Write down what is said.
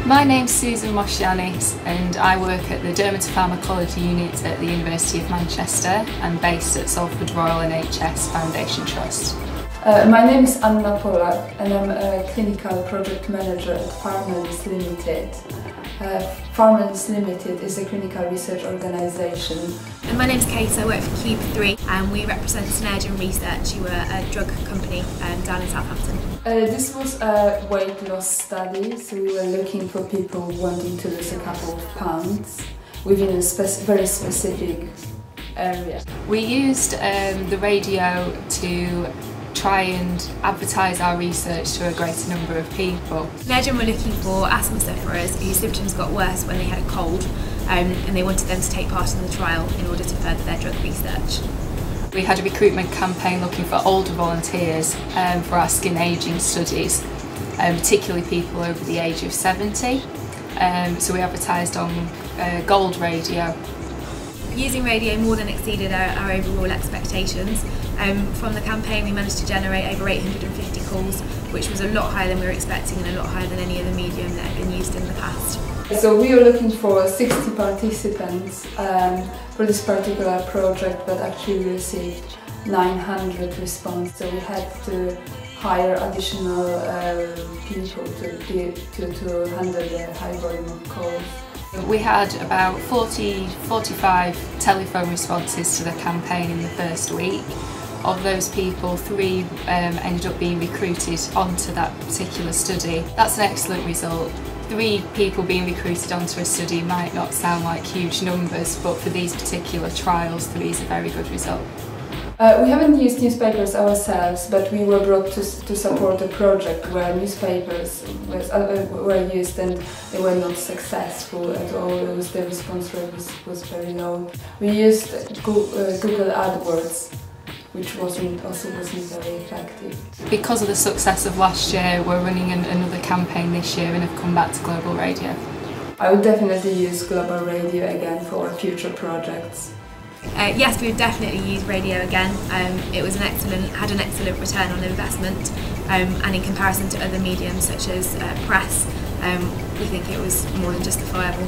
My name's Susan Moscianis and I work at the Dermatopharmacology unit at the University of Manchester and based at Salford Royal NHS Foundation Trust. My name is Anna Polak and I'm a clinical project manager at Pharmalis Limited. Pharmalis Limited is a clinical research organisation. And my name's Kate, I work for Cube 3 and we represent Synergium Research, who are a drug company down in Southampton. This was a weight loss study, so we were looking for people wanting to lose a couple of pounds within a very specific area. We used the radio to try and advertise our research to a greater number of people. Synergium were looking for asthma sufferers whose symptoms got worse when they had a cold and they wanted them to take part in the trial in order to further their drug research. We had a recruitment campaign looking for older volunteers for our skin ageing studies, particularly people over the age of 70. So we advertised on Gold Radio. Using radio more than exceeded our overall expectations. From the campaign we managed to generate over 850 calls, which was a lot higher than we were expecting and a lot higher than any other medium that had been used in the past. So we are looking for 60 participants for this particular project, but actually we received 900 responses, so we had to hire additional people to handle the high volume of calls. We had about 45 telephone responses to the campaign in the first week. Of those people, 3 ended up being recruited onto that particular study. That's an excellent result. 3 people being recruited onto a study might not sound like huge numbers, but for these particular trials, 3 is a very good result. We haven't used newspapers ourselves, but we were brought to support a project where newspapers were used and they were not successful at all. The response rate was very low. We used Google AdWords, which also wasn't very effective. Because of the success of last year, we're running another campaign this year and have come back to Global Radio. I would definitely use Global Radio again for future projects. Yes, we would definitely use radio again. It was had an excellent return on investment, and in comparison to other mediums such as press, we think it was more than justifiable.